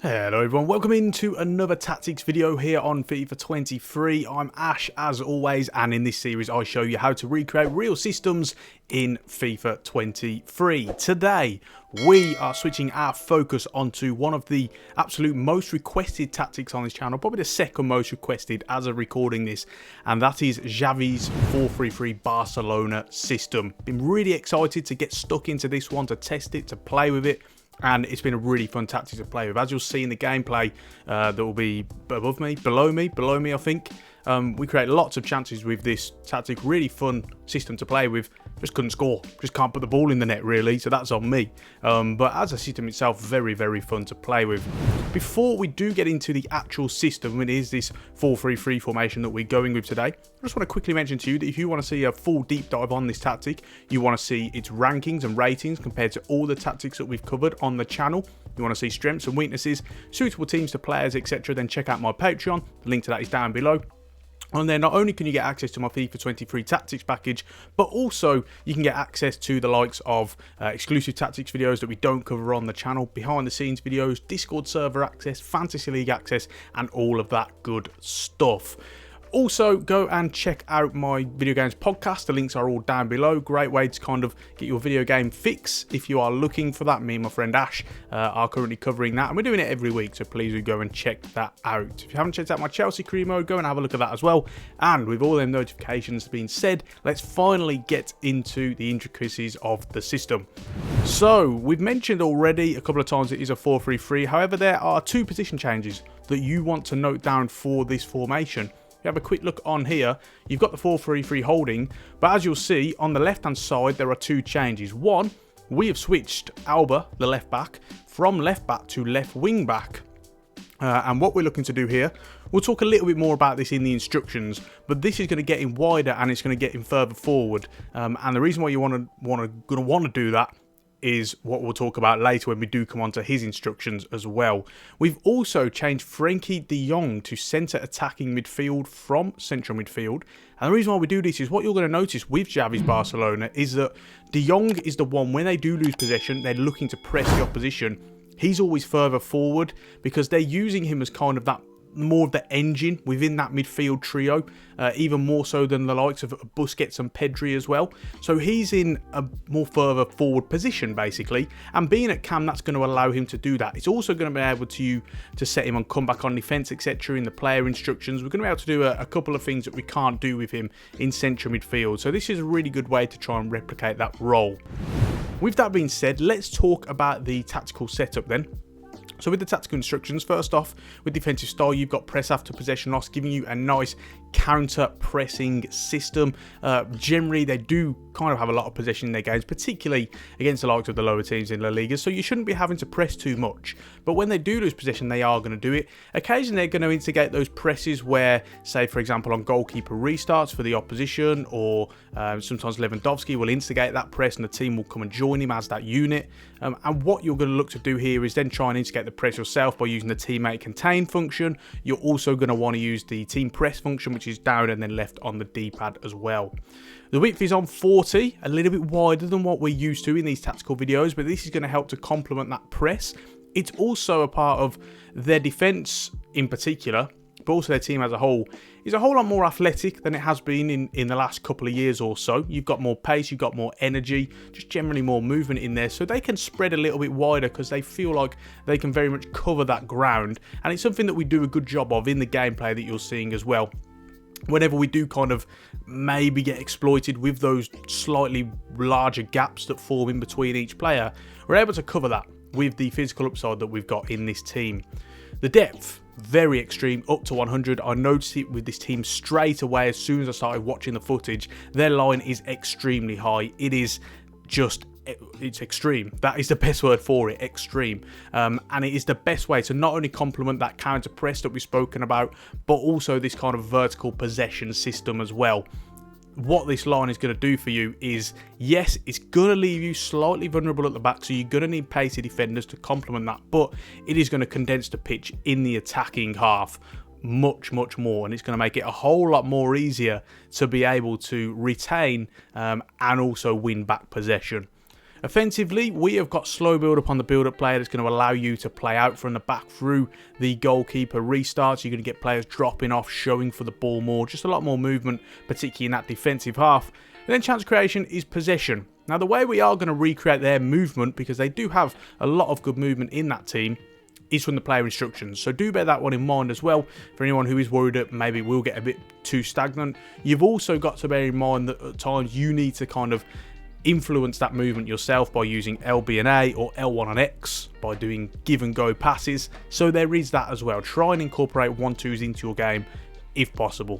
Hello everyone, welcome into another tactics video here on FIFA 23. I'm Ash as always, and in this series I show you how to recreate real systems in FIFA 23. Today we are switching our focus onto one of the absolute most requested tactics on this channel, probably the second most requested as of recording this, and that is Xavi's 4-3-3 Barcelona system. Been really excited to get stuck into this one, to test it, to play with it. And it's been a really fun tactic to play with. As you'll see in the gameplay that will be below me, I think. We create lots of chances with this tactic. Really fun system to play with. Just couldn't score. Just can't put the ball in the net, really. So that's on me. But as a system itself, very, very fun to play with. Before we do get into the actual system, it is this 4-3-3 formation that we're going with today. I just want to quickly mention to you that if you want to see a full deep dive on this tactic, you want to see its rankings and ratings compared to all the tactics that we've covered on the channel. You want to see strengths and weaknesses, suitable teams to players, etc., then check out my Patreon. The link to that is down below. And then not only can you get access to my FIFA 23 tactics package, but also you can get access to the likes of exclusive tactics videos that we don't cover on the channel, behind the scenes videos, Discord server access, Fantasy League access, and all of that good stuff. Also, go and check out my video games podcast. The links are all down below. Great way to kind of get your video game fix if you are looking for that. Me and my friend Ash are currently covering that, and we're doing it every week, so please do go and check that out. If you haven't checked out my Chelsea career mode, go and have a look at that as well. And with all them notifications being said, let's finally get into the intricacies of the system. So, we've mentioned already a couple of times it is a 4-3-3. However, there are two position changes that you want to note down for this formation. You have a quick look on here, you've got the 4-3-3 holding, but as you'll see on the left hand side there are two changes. One, we have switched Alba, the left back, from left back to left wing back. And what we're looking to do here, we'll talk a little bit more about this in the instructions, but this is going to get him wider and it's going to get him further forward. And the reason why you want to do that is what we'll talk about later when we do come on to his instructions as well. We've also changed Frenkie de Jong to centre attacking midfield from central midfield. And the reason why we do this is what you're going to notice with Xavi's Barcelona is that de Jong is the one, when they do lose possession, they're looking to press the opposition. He's always further forward because they're using him as kind of that more of the engine within that midfield trio, even more so than the likes of Busquets and Pedri as well. So he's in a more further forward position basically, and being at cam, that's going to allow him to do that. It's also going to be able to set him on comeback on defence, etc. in the player instructions. We're going to be able to do a couple of things that we can't do with him in central midfield. So this is a really good way to try and replicate that role. With that being said, let's talk about the tactical setup then. So with the tactical instructions, first off, with defensive style, you've got press after possession loss, giving you a nice counter-pressing system. Generally, they do kind of have a lot of possession in their games, particularly against the likes of the lower teams in La Liga, so you shouldn't be having to press too much. But when they do lose possession, they are going to do it. Occasionally, they're going to instigate those presses where, say, for example, on goalkeeper restarts for the opposition, or sometimes Lewandowski will instigate that press and the team will come and join him as that unit. And what you're going to look to do here is then try and instigate the press yourself by using the teammate contain function. You're also going to want to use the team press function, which is down and then left on the D-pad as well. The width is on 40, a little bit wider than what we're used to in these tactical videos, but this is going to help to complement that press. It's also a part of their defence in particular, but also their team as a whole is a whole lot more athletic than it has been in the last couple of years or so. You've got more pace, you've got more energy, just generally more movement in there, so they can spread a little bit wider because they feel like they can very much cover that ground, and it's something that we do a good job of in the gameplay that you're seeing as well. Whenever we do kind of maybe get exploited with those slightly larger gaps that form in between each player, we're able to cover that with the physical upside that we've got in this team. The depth, very extreme, up to 100. I noticed it with this team straight away as soon as I started watching the footage. Their line is extremely high. It is just, it's extreme. That is the best word for it, extreme. And it is the best way to not only complement that counter press that we've spoken about, but also this kind of vertical possession system as well. What this line is going to do for you is, yes, it's going to leave you slightly vulnerable at the back, so you're going to need pacey defenders to complement that, but it is going to condense the pitch in the attacking half much more, and it's going to make it a whole lot more easier to be able to retain and also win back possession. Offensively, we have got slow build-up on the build-up player that's going to allow you to play out from the back through the goalkeeper restarts. You're going to get players dropping off, showing for the ball more, just a lot more movement, particularly in that defensive half. And then chance creation is possession. Now, the way we are going to recreate their movement, because they do have a lot of good movement in that team, is from the player instructions. So do bear that one in mind as well for anyone who is worried that maybe we'll get a bit too stagnant. You've also got to bear in mind that at times you need to kind of influence that movement yourself by using LB and A or L1 and X, by doing give and go passes. So there is that as well. Try and incorporate 1-2s into your game if possible.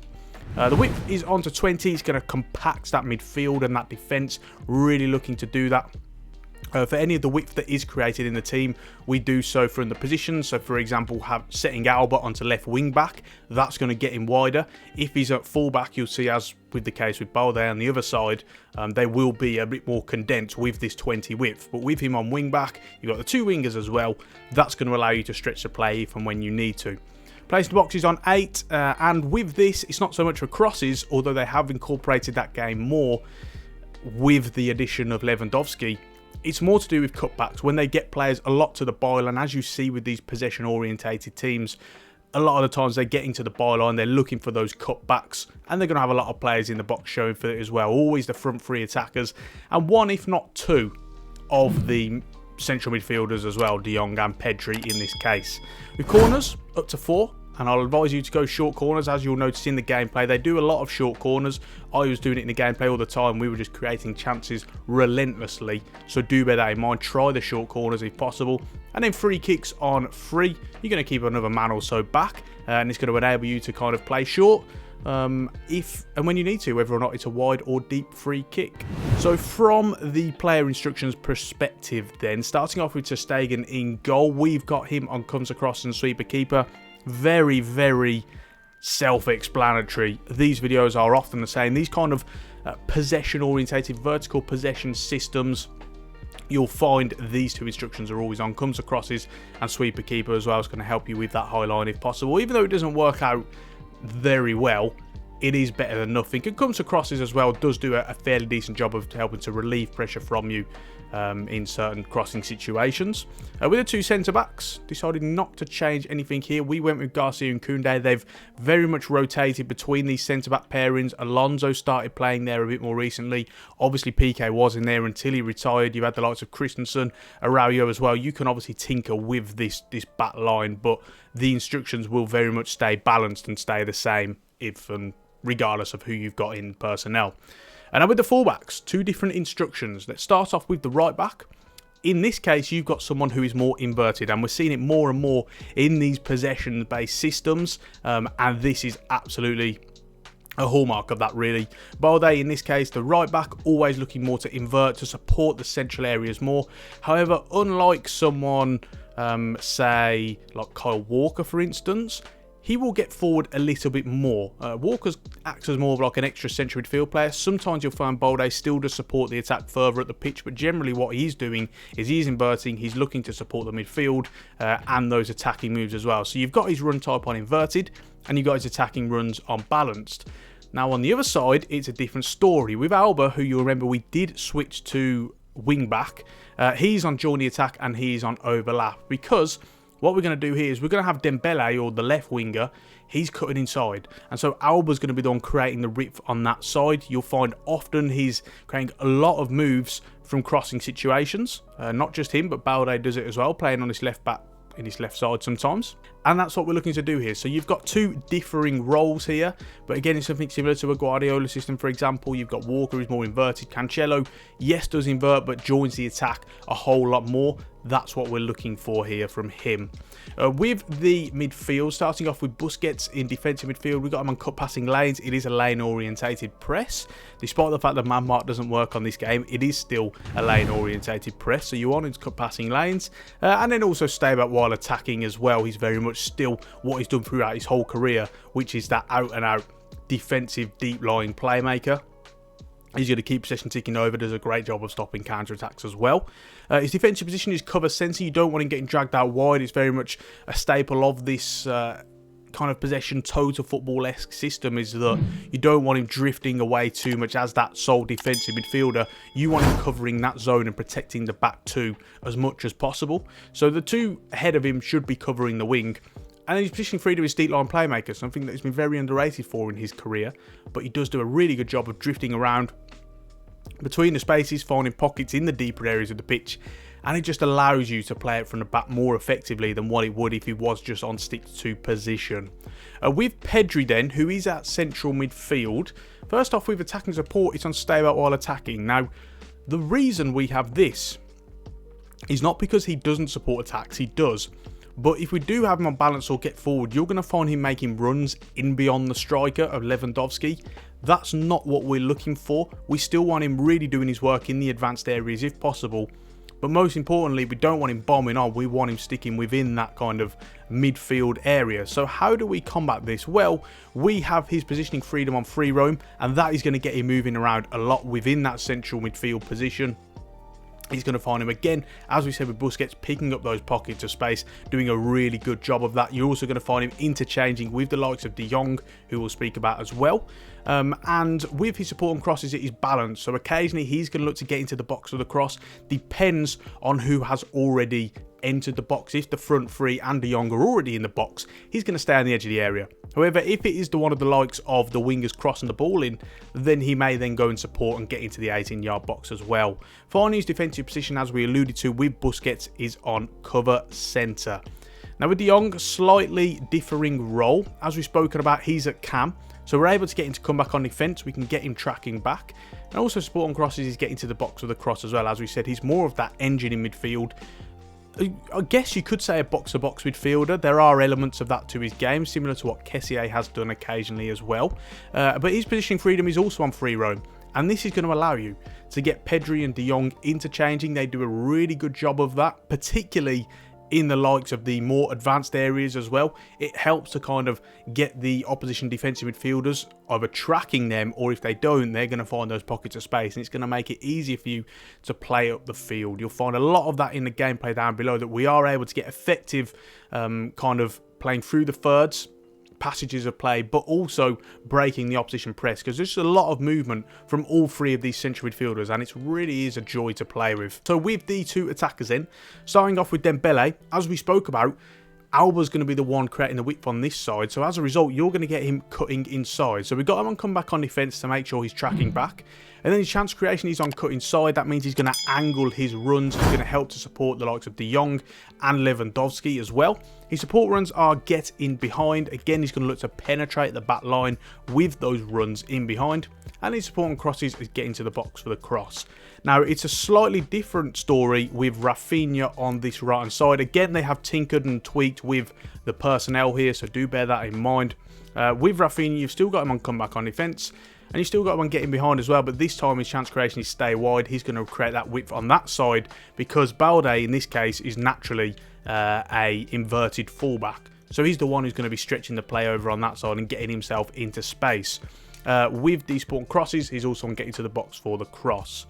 The width is onto 20. It's going to compact that midfield and that defence, really looking to do that. For any of the width that is created in the team, we do so from the positions. So for example, setting Alba onto left wing back, that's going to get him wider. If he's at full back, you'll see, as with the case with Balde on the other side, they will be a bit more condensed with this 20 width. But with him on wing back, you've got the two wingers as well. That's going to allow you to stretch the play from when you need to. Place the boxes on 8, and with this, it's not so much for crosses, although they have incorporated that game more with the addition of Lewandowski. It's more to do with cutbacks, when they get players a lot to the byline. As you see with these possession-orientated teams, a lot of the times they're getting to the byline, they're looking for those cutbacks, and they're going to have a lot of players in the box showing for it as well. Always the front three attackers, and one, if not two, of the central midfielders as well, De Jong and Pedri in this case. With corners, up to 4. And I'll advise you to go short corners. As you'll notice in the gameplay, they do a lot of short corners. I was doing it in the gameplay all the time. We were just creating chances relentlessly. So do bear that in mind. Try the short corners if possible. And then free kicks on 3. You're going to keep another man or so back. And it's going to enable you to kind of play short. If and when you need to, whether or not it's a wide or deep free kick. So from the player instructions perspective then, starting off with Ter Stegen in goal, we've got him on comes across and sweeper keeper. Very, very self-explanatory. These videos are often the same. These kind of possession-orientated, vertical possession systems, you'll find these two instructions are always on. Comes acrosses and sweeper keeper as well. It's going to help you with that high line if possible. Even though it doesn't work out very well, it is better than nothing. And comes acrosses as well does do a fairly decent job of helping to relieve pressure from you in certain crossing situations. With the two centre-backs, decided not to change anything here. We went with Garcia and Koundé. They've very much rotated between these centre-back pairings. Alonso started playing there a bit more recently. Obviously, Piqué was in there until he retired. You've had the likes of Christensen, Araujo as well. You can obviously tinker with this back line, but the instructions will very much stay balanced and stay the same regardless of who you've got in personnel. And now with the fullbacks, two different instructions. Let's start off with the right back. In this case, you've got someone who is more inverted, and we're seeing it more and more in these possession-based systems, and this is absolutely a hallmark of that, really. Balde, in this case, the right back, always looking more to invert, to support the central areas more. However, unlike someone, say, like Kyle Walker, for instance, he will get forward a little bit more. Walker acts as more of like an extra central midfield player. Sometimes you'll find Balde still does support the attack further at the pitch, but generally what he's doing is he's inverting, he's looking to support the midfield and those attacking moves as well. So you've got his run type on inverted, and you've got his attacking runs on balanced. Now on the other side, it's a different story. With Alba, who you'll remember we did switch to wing back, he's on join the attack and he's on overlap, because what we're going to do here is we're going to have Dembele, or the left winger, he's cutting inside. And so Alba's going to be the one creating the width on that side. You'll find often he's creating a lot of moves from crossing situations. Not just him, but Balde does it as well, playing on his left back in his left side sometimes. And that's what we're looking to do here. So you've got two differing roles here, but again, it's something similar to a Guardiola system. For example, you've got Walker, who's more inverted. Cancelo, yes, does invert, but joins the attack a whole lot more. That's what we're looking for here from him. With the midfield, starting off with Busquets in defensive midfield, we've got him on cut passing lanes. It is a lane-orientated press. Despite the fact that man mark doesn't work on this game, it is still a lane-orientated press. So you want him to cut passing lanes. And then also stay back while attacking as well. He's very much still what he's done throughout his whole career, which is that out-and-out defensive, deep-lying playmaker. He's going to keep possession ticking over, does a great job of stopping counter-attacks as well. His defensive position is cover centre. You don't want him getting dragged out wide. It's very much a staple of this kind of possession total football-esque system is that you don't want him drifting away too much as that sole defensive midfielder. You want him covering that zone and protecting the back two as much as possible. So the two ahead of him should be covering the wing. And his positioning freedom is deep line playmaker, something that has been very underrated for in his career. But he does do a really good job of drifting around between the spaces, finding pockets in the deeper areas of the pitch. And it just allows you to play it from the back more effectively than what it would if he was just on stick to position. With Pedri then, who is at central midfield, first off with attacking support, it's on stay out while attacking. Now, the reason we have this is not because he doesn't support attacks, he does. But if we do have him on balance or get forward, you're going to find him making runs in beyond the striker of Lewandowski. That's not what we're looking for. We still want him really doing his work in the advanced areas if possible. But most importantly, we don't want him bombing on. We want him sticking within that kind of midfield area. So how do we combat this? Well, we have his positioning freedom on free roam, and that is going to get him moving around a lot within that central midfield position. He's going to find him again, as we said with Busquets, picking up those pockets of space, doing a really good job of that. You're also going to find him interchanging with the likes of De Jong, who we'll speak about as well. And with his support and crosses, it is balanced. So occasionally he's going to look to get into the box with a cross. Depends on who has already entered the box. If the front three and De Jong are already in the box, he's going to stay on the edge of the area. However, if it is the one of the likes of the wingers crossing the ball in, then he may then go and support and get into the 18-yard box as well. Finally, his defensive position, as we alluded to with Busquets, is on cover centre. Now with De Jong, slightly differing role. As we've spoken about, he's at cam. So we're able to get him to come back on defence. We can get him tracking back. And also support on crosses, he's getting to the box with a cross as well. As we said, he's more of that engine in midfield. I guess you could say a box-to-box midfielder. There are elements of that to his game, similar to what Kessié has done occasionally as well. But his positioning freedom is also on free roam. And this is going to allow you to get Pedri and De Jong interchanging. They do a really good job of that, particularly in the likes of the more advanced areas as well. It helps to kind of get the opposition defensive midfielders either tracking them, or if they don't, they're going to find those pockets of space, and it's going to make it easier for you to play up the field. You'll find a lot of that in the gameplay down below, that we are able to get effective kind of playing through the thirds, passages of play, but also breaking the opposition press, because there's a lot of movement from all three of these central midfielders, and it really is a joy to play with. So with the two attackers in, starting off with Dembele, as we spoke about, Alba's going to be the one creating the width on this side, so as a result you're going to get him cutting inside. So we've got him on come back on defence to make sure he's tracking back, and then his chance creation is on cut inside. That means he's going to angle his runs. He's going to help to support the likes of De Jong and Lewandowski as well. His support runs are get in behind. Again, he's going to look to penetrate the back line with those runs in behind, and his support on crosses is getting to the box for the cross. Now, it's a slightly different story with Rafinha on this right hand side. Again, they have tinkered and tweaked with the personnel here, so do bear that in mind. With Rafinha, you've still got him on comeback on defence, and you've still got him on getting behind as well, but this time his chance creation is stay wide. He's going to create that width on that side, because Balde in this case is naturally a inverted fullback. So he's the one who's going to be stretching the play over on that side and getting himself into space. With these support crosses, he's also on getting to the box for the cross.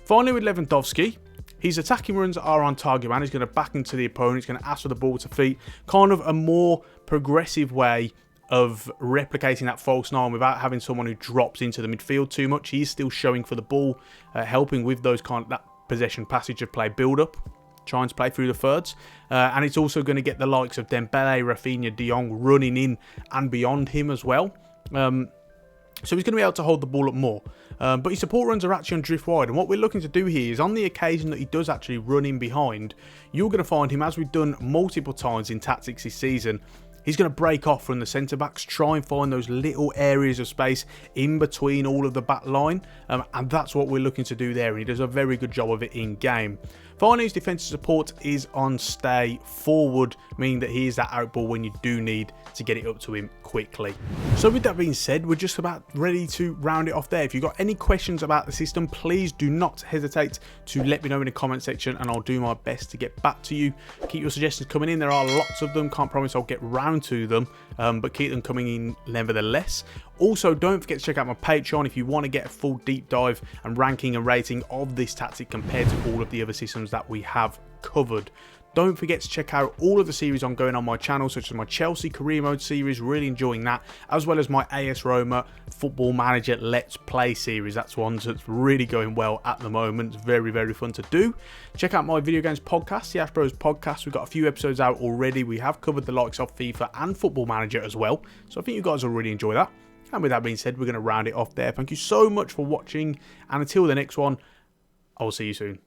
Finally, with Lewandowski, his attacking runs are on target man. He's going to back into the opponent. He's going to ask for the ball to feet. Kind of a more progressive way of replicating that false nine without having someone who drops into the midfield too much. He is still showing for the ball, helping with those that possession passage of play build up, trying to play through the thirds. And it's also going to get the likes of Dembele, Rafinha, De Jong running in and beyond him as well. So he's going to be able to hold the ball up more. But his support runs are actually on drift wide. And what we're looking to do here is, on the occasion that he does actually run in behind, you're going to find him, as we've done multiple times in tactics this season, he's going to break off from the centre-backs, try and find those little areas of space in between all of the back line. And that's what we're looking to do there. And he does a very good job of it in-game. Finally, his defensive support is on stay forward, meaning that he is that outball when you do need to get it up to him quickly. So with that being said, we're just about ready to round it off there. If you've got any questions about the system, please do not hesitate to let me know in the comment section, and I'll do my best to get back to you. Keep your suggestions coming in. There are lots of them. Can't promise I'll get round to them, but keep them coming in nevertheless. Also, don't forget to check out my Patreon if you want to get a full deep dive and ranking and rating of this tactic compared to all of the other systems that we have covered. Don't forget to check out all of the series ongoing on my channel, such as my Chelsea career mode series, really enjoying that, as well as my AS Roma Football Manager Let's Play series. That's one that's really going well at the moment. It's very, very fun to do. Check out my video games podcast, the Ash Bros podcast. We've got a few episodes out already. We have covered the likes of FIFA and Football Manager as well, so I think you guys will really enjoy that. And with that being said, we're going to round it off there. Thank you so much for watching, and until the next one, I will see you soon.